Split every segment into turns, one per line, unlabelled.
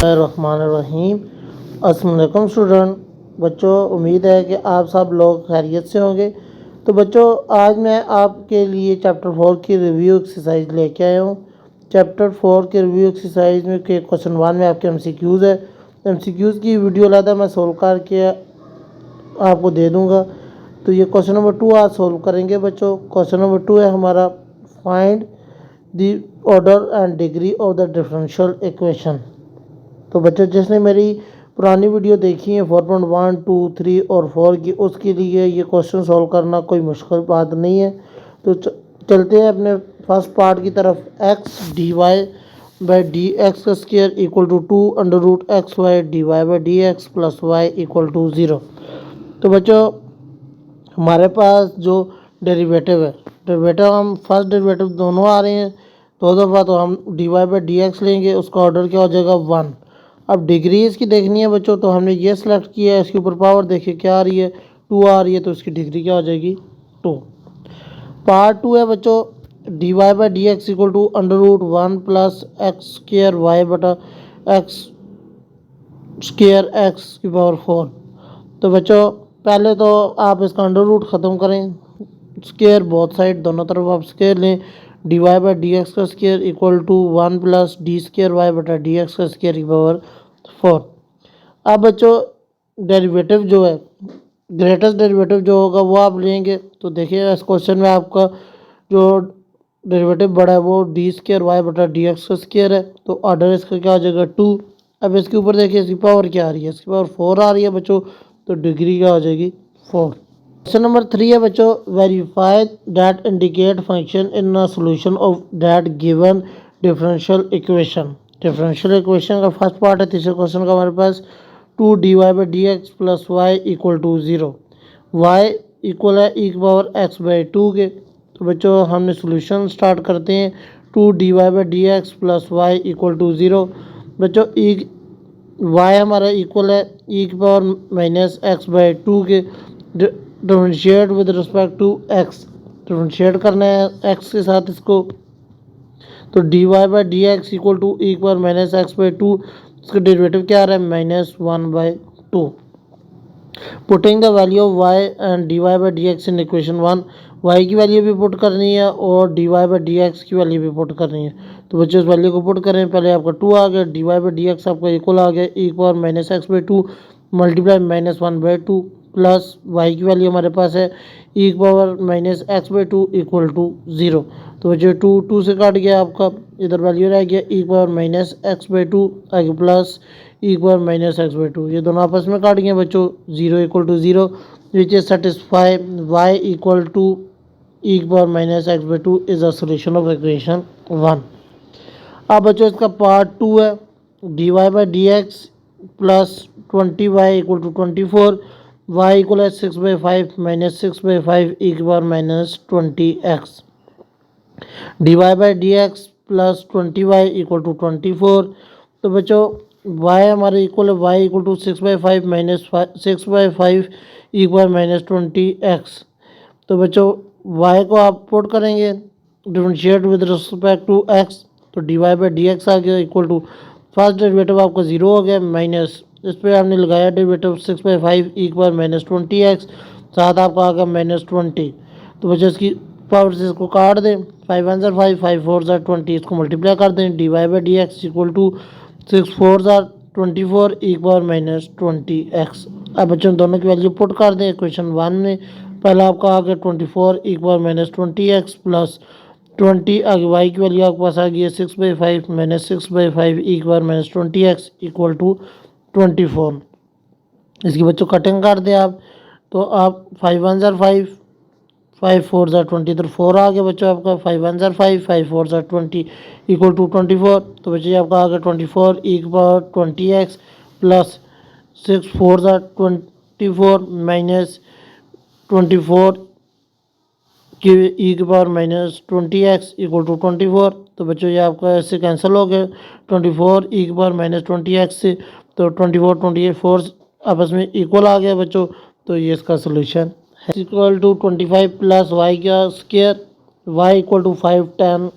बिस्मिल्लाहिर्रहमानिर्रहीम। अस्सलाम वालेकुम स्टूडेंट। बच्चों, उम्मीद है कि आप सब लोग खैरियत से होंगे। तो बच्चों, आज मैं आपके लिए चैप्टर 4 की रिव्यू एक्सरसाइज लेके आया हूँ। चैप्टर 4 के रिव्यू एक्सरसाइज में के क्वेश्चन 1 में आपके एमसीक्यूज़ है। एमसीक्यूज़ की वीडियो लादा मैं सोल्व करके आपको दे दूँगा। तो ये क्वेश्चन नंबर 2 आज सोल्व करेंगे बच्चों। क्वेश्चन नंबर 2 है हमारा, find the order and degree of the differential equation. तो बच्चों, जिसने मेरी पुरानी वीडियो देखी है 4.1, 2, 3 और 4 की, उसके लिए ये क्वेश्चन सॉल्व करना कोई मुश्किल बात नहीं है। तो चलते हैं अपने फर्स्ट पार्ट की तरफ। X d y by d x का square equal to 2 under root x y d y by d x plus y equal to 0। तो बच्चों, हमारे पास जो डेरिवेटिव है, डेरिवेटिव हम फर्स्ट डेरिवेटिव दोनों आ रहे हैं दो दफ़ा, तो हम d y by d x लेंगे, उसका ऑर्डर क्या हो जाएगा 1। अब डिग्री इसकी देखनी है बच्चों, तो हमने ये सिलेक्ट किया है। इसके ऊपर पावर देखिए क्या आ रही है, 2 आ रही है, तो इसकी डिग्री क्या हो जाएगी 2। पार्ट 2 है बच्चों, d y by d x equal to under root 1 plus x square y बटा एक्स स्क्र एक्स की पावर 4। तो बच्चों, पहले तो आप इसका अंडर रूट ख़त्म करें, स्क्र बोथ साइड दोनों तरफ आप स्क्र लें। D y by d x का square equal to 1 plus d square y बटा डी एक्स का स्क्र की पावर 4। अब बच्चों, डेरिवेटिव जो है, ग्रेटेस्ट डेरिवेटिव जो होगा वो आप लेंगे। तो देखिए इस क्वेश्चन में आपका जो डेरिवेटिव बड़ा है वो डी स्क्र वाई बटा डी एक्स का स्क्र है, तो ऑर्डर इसका क्या हो जाएगा 2। अब इसके ऊपर देखिए इसकी पावर क्या आ रही है, इसकी पावर 4 आ रही है बच्चों, तो डिग्री क्या हो जाएगी 4। क्वेश्चन नंबर 3 है बच्चों, verify that indicate function in a solution of that given differential equation. Differential equation का फर्स्ट पार्ट है तीसरे क्वेश्चन का हमारे पास, 2 d y by d x plus y equal to 0। Y equal है ई की पावर एक्स बाई 2 के। तो बच्चों, हमने सोल्यूशन स्टार्ट करते हैं। 2 d y by d x plus y equal to 0। बच्चों, ई वाई हमारा इक्वल है ई की पावर माइनस एक्स बाई 2 के। Differentiate with respect to x, differentiate करना है एक्स के साथ इसको। तो d y by d x equal to e पर माइनस एक्स बाई 2, इसका डेरिवेटिव क्या आ रहा है -1/2। Putting the value of y and d y by d x in equation 1, y की वैल्यू भी पुट करनी है और d y by d x की वैल्यू भी पुट करनी है। तो बच्चों, इस वैल्यू को पुट करें, पहले आपका 2 आ गया, d y by d x आपका इक्वल आ गया ई पर minus x by 2 multiply -1/2 plus y की वैल्यू हमारे पास है ई की power minus x by 2 equal to 0। तो बच्चों 2 से काट गया आपका, इधर वैल्यू रह गया ई की पावर माइनस एक्स बाई 2 आगे प्लस ई की पावर माइनस एक्स बाई 2, ये दोनों आपस में काट गए बच्चों, 0 equal to 0 which is satisfy y equal to e की power minus x by 2 is a solution of equation 1। अब बच्चों, इसका पार्ट 2 है, d y by d x plus 20 y equal to 24, y equal है 6/5 माइनस 6/5 ई की power minus 20x। D y by d x plus 20y equal to 24। तो बच्चों, y हमारे इक्वल है y equal to 6/5 minus 6/5 e की power minus 20x। तो बच्चों, y को आप पुट करेंगे, differentiate with respect to x, तो d y by d x आ गया इक्वल टू फर्स्ट डेरिवेटिव आपका 0 हो गया माइनस, इस पर हमने लगाया डेरिवेटिव 6/5 ई की पावर माइनस 20x, साथ आपका आ गया -20। तो बच्चों, इसकी पावर से इसको काट दें, 5 1 ज़ार 5, 5 4 ज़ार 20, इसको मल्टीप्लाई कर दें, d y by d x equal to 6 4 ज़ार 24 ई की पावर माइनस 20x। अब बच्चों, दोनों की वैल्यू पुट कर दें इक्वेशन 1 में। पहला आपका आ गया 24 ई की पावर माइनस 20x प्लस 20, आगे वाई की वैल्यू आपके पास आ गई है 6/5 माइनस 6/5 ई की power minus 20x equal to 24। इसकी बच्चों कटिंग कर दें आप, तो आप 5 1 ज़ार 5, 5 4 ज़ार 20, इधर 4 आ गया बच्चों आपका, 5 1 ज़ार 5, 5 4 ज़ार 20 इक्वल टू 24। तो बच्चों, आपका आ गया 24 ई की पावर 20x प्लस 6 4 ज़ार 24 माइनस 24 की ई की power minus 20x equal to 24। तो बच्चों, ये आपका ऐसे कैंसिल हो गया 24 ई की पावर माइनस 20x से, तो 24 28 4 आपस में इक्वल आ गया बच्चों। तो ये इसका सोल्यूशन है इक्वल टू 25 प्लस वाई का square, y equal to 5 tan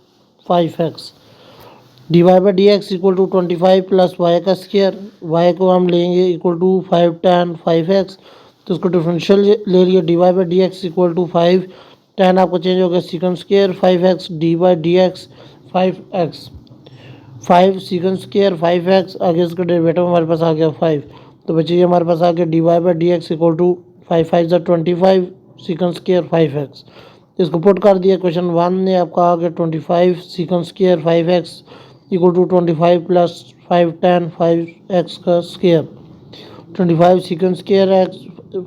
5x। D y by d x equal to 25 plus y का स्क्वायर, वाई को हम लेंगे इक्वल टू 5 tan 5x, तो उसको डिफरेंशियल ले लिए d y by d x equal to 5 tan आपको चेंज हो गया second square 5x d by d x 5x 5 second square 5x, आगे इसका डेरिवेटिव हमारे पास आ गया 5, तो बच्चे ये हमारे पास आ गया d y by d x equal to 5 5 25 second square 5x, इसको पुट कर दिया क्वेश्चन 1 ने आपका आ गया 25 second square 5x equal to 25 plus 5 tan 5x का square, 25 second square x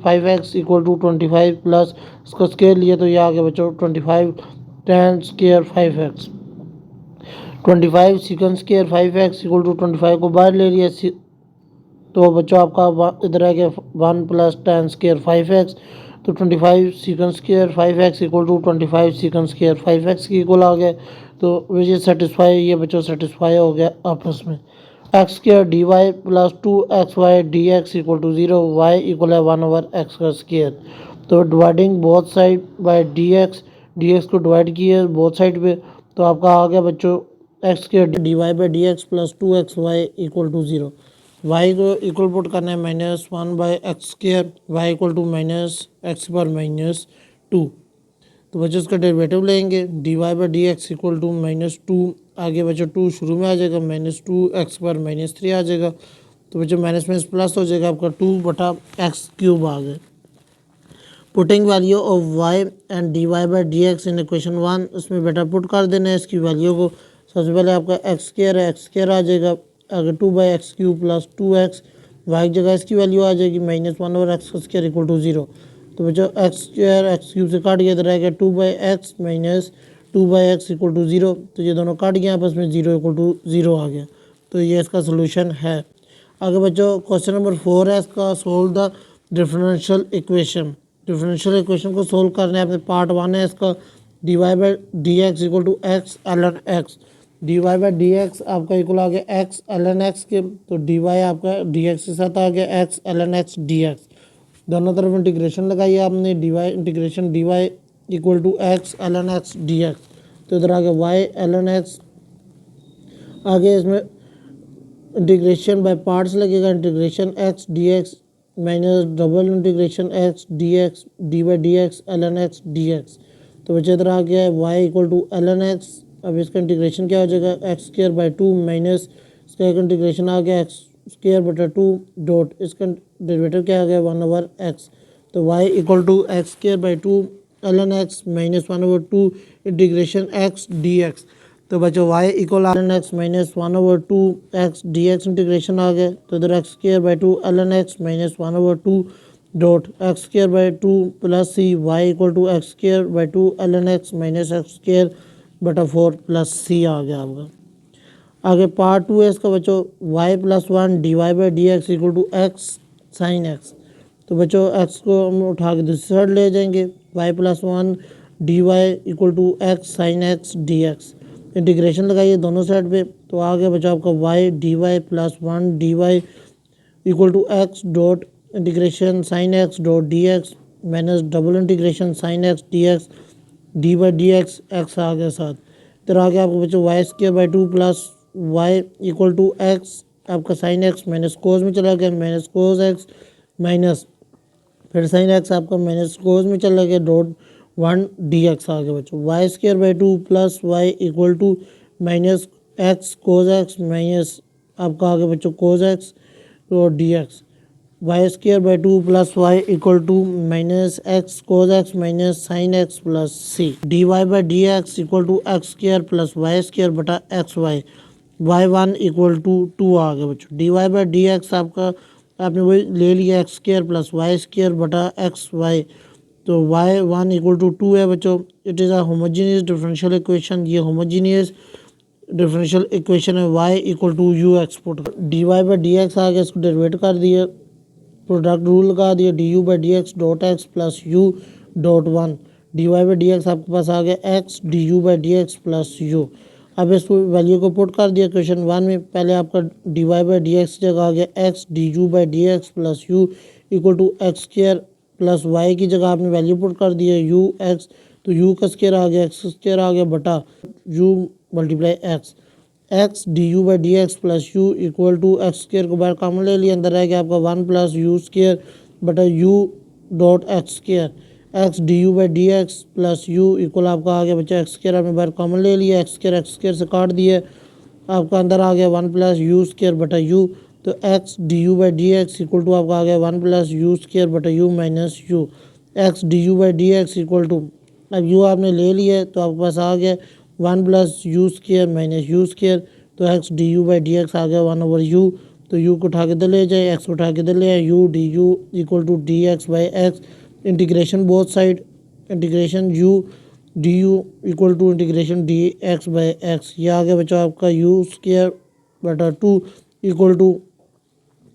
5x equal to 25 plus इसका स्क्वायर लिया तो ये आ गया बच्चों 25 tan square 5x, 25 second square 5x equal to 25 को बाहर ले लिया तो बच्चों आपका इधर आ गया 1 प्लस tan स्क्वायर 5x, तो 25 second square 5x equal to 25 second square 5x की इक्वल आ गया, तो विच इज सेटिस्फाई, ये बच्चों सेटिस्फाई हो गया आपस में। X square d y plus 2xy d x equal to 0, y equal है 1/x का स्क्वायर, तो dividing both side by d x को डिवाइड किया बोथ साइड पे, तो आपका आ गया बच्चों x square d y by d x plus 2xy equal to 0, y को इक्वल पुट करना है -1/x square, y equal to -x/-2, तो बच्चों इसका डेरिवेटिव लेंगे d y by d x equal to -2, आगे बच्चों 2 शुरू में आ जाएगा -2x/-3 आ जाएगा, तो बच्चों माइनस माइनस प्लस हो जाएगा आपका 2/x³ आ गया। Putting value of y and d y by d x in equation 1, उसमें बेटा पुट कर देना है इसकी वैल्यू को, सबसे पहले आपका एक्स स्क्वायर आ जाएगा, आगे 2/x³ प्लस 2x, वाई की जगह इसकी वैल्यू आ जाएगी -1/x का स्क्वायर इक्वल टू 0, तो बच्चों एक्स स्क्वायर x³ से काट गया इधर आएगा 2/x minus 2/x equal to 0, तो ये दोनों काट गए आपस में 0 इक्वल टू 0 आ गया, तो ये इसका सोल्यूशन है। आगे बच्चों क्वेश्चन नंबर 4 है इसका, solve the differential equation. Differential equation को सोल्व करना है अपने पार्ट 1 है इसका, d y by d x equal to x ln x, d y by d x आपका इक्वल आ गया एक्स ln x के, तो डी वाई आपका डी एक्स के साथ आ गया x ln x d x, दोनों तरफ इंटीग्रेशन लगाई आपने, d y integration d y equal to x ln x d x, तो इधर आ गया वाई ln x, आगे इसमें इंटीग्रेशन बाय पार्ट्स लगेगा, integration x d x minus double integration x d x d by d x ln x d x, तो बच्चे इधर आ गया है y equal to ln x, अब इसका इंटीग्रेशन क्या हो जाएगा एक्स स्क्वायर बाई 2 माइनस इसका एक इंटीग्रेशन आ गया एक्स स्क्वायर बटा 2 डॉट इसका डेरिवेटिव क्या आ गया 1/x, तो y equal to x square by 2 ln x minus 1/2 integration x d x, तो बच्चों y equal ln x minus 1/2 x d x integration आ गया, तो इधर x square by 2 ln x minus 1/2 dot x square by 2 plus c, y equal to x square by 2 ln x minus x square बटा 4 plus सी आ गया आपका। आगे part 2 है इसका बच्चों, y plus 1 d y by d x equal to x sine x, तो बच्चों x को हम उठा के दूसरी साइड ले जाएंगे, y plus 1 d y equal to x sine x d x, integration लगाइए दोनों साइड पे, तो आ गया बच्चों आपका y d y plus 1 d y equal to x dot integration sine x dot d x minus double integration sine x d x d by d x x आ गया साथ, इधर आ गया आपको बच्चों y square by 2 plus y equal to x आपका sine x minus cos में चला गया माइनस कोस एक्स माइनस फिर साइन एक्स आपका माइनस कोस में चला गया डॉट 1 डी एक्स आ गया बच्चों, y square by 2 plus y equal to minus x cos x minus आपका आ गया बच्चों कोस एक्स और d x, y square by 2 plus y equal to minus x cos x minus sine x plus c, d y by d x equal to x square plus y square बटा x y, y 1 equal to 2 आ गया बच्चों, d y by d x आपका आपने वही ले लिया x square plus y square बटा एक्स वाई, तो वाई 1 इक्वल टू 2 है बच्चों, it is a homogeneous differential equation, ये होमोजीनियस डिफरेंशियल इक्वेशन है, y equal to u export d y by d x आ गया, इसको डेरिवेट कर दिया, प्रोडक्ट रूल लगा दिया, d u by d x dot x plus u dot 1, d y by d x आपके पास आ गया x d u by d x plus you, अब इस वैल्यू को पुट कर दिया क्वेश्चन 1 में, पहले आपका d y by d x जगह आ गया x d u by d x plus u equal to x square plus y की जगह आपने वैल्यू पुट कर दिया यू एक्स, तो यू का स्क्वायर आ गया एक्स स्क्वायर आ गया बटा u multiply x, x d u by d x plus u equal to x square को बाहर कॉमन ले लिया, अंदर रहेगा आपका 1 प्लस यू स्क्र बटा U dot x square. X d u by d x plus u equal आपका आ गया बच्चा एक्स स्क्र, आपने बाहर कॉमन ले लिया, एक्स स्क्र से काट दिया, आपका अंदर आ गया 1 प्लस यू स्क्र बटा यू। तो x d u by d x equal to आपका आ गया 1 प्लस यू स्क्र बटा u minus u. X d u by d x equal to, अब यू आपने ले लिया है तो आपके पास आ गया 1 plus u square minus u square. तो x d u by d x आ गया 1 ओवर यू, तो यू को उठा के इधर ले जाए, एक्स को उठा के इधर ले आए, u d u equal to d x by x, integration both side, integration u d u equal to integration d x by x. ये आ गया बच्चों आपका यू स्क्र बटा 2 equal to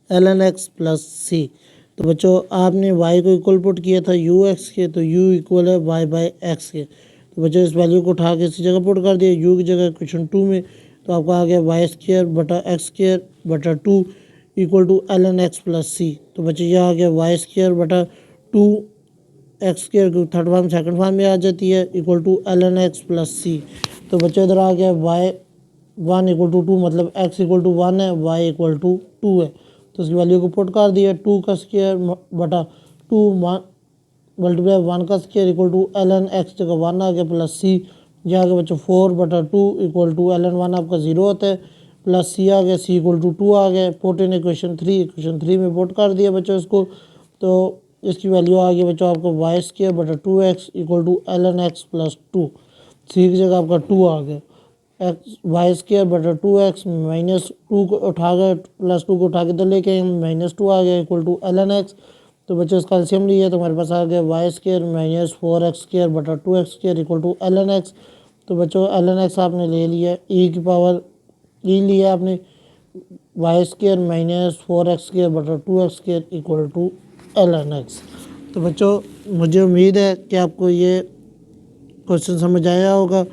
L N x plus c. तो बच्चों आपने y को इक्वल पुट किया था यू एक्स के, तो u इक्वल है y बाई एक्स के। तो बच्चों इस वैल्यू को उठा के इसी जगह पुट कर दिया u की जगह क्वेश्चन 2 में, तो आपका आ गया वाई स्क्र बटा एक्स स्क्र बटा 2 equal to L N x plus c. तो बच्चों यह आ गया वाई स्क्र बटा 2 एक्स स्क्र को थर्ड फॉर्म सेकंड फॉर्म में आ जाती है equal to L N x plus c. तो बच्चों इधर आ गया वाई 1 इक्वल टू 2, मतलब x इक्वल टू 1 है, y इक्वल टू 2 है, तो उसकी वैल्यू को पुट कर दिया 2 का स्क्र बटा 2 मल्टीप्लाई 1 का square equal to L N x जगह 1 आ गया प्लस सी। यह आ गया बच्चों 4 बटा 2 इक्वल टू एल एन 1 आपका 0 होता है प्लस सी आ गया, सी इक्वल टू 2 आ गया, पुट इन इक्वेशन 3 में पुट कर दिया बच्चों इसको। तो इसकी वैल्यू आ गई बच्चों आपको वाई स्क्र बटा 2x equal to L N x plus 2, C की जगह आपका 2 आ गया, एक्स वाई स्क्र बटा 2x माइनस 2 को उठा गए प्लस 2 को उठा के इधर लेके आए माइनस 2 आ गया equal to L N x. तो बच्चों इसका एलसीएम लिया तो हमारे पास आ गया y square minus 4x square बटा 2x square equal to L N x. तो बच्चों एल एन एक्स आपने ले लिया ई की पावर ई लिया आपने Y square minus 4x square बटा 2x square equal to L N x. तो बच्चों मुझे उम्मीद है कि आपको ये क्वेश्चन समझ आया होगा।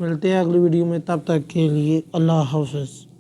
मिलते हैं अगली वीडियो में, तब तक के लिए अल्लाह हाफ़िज़।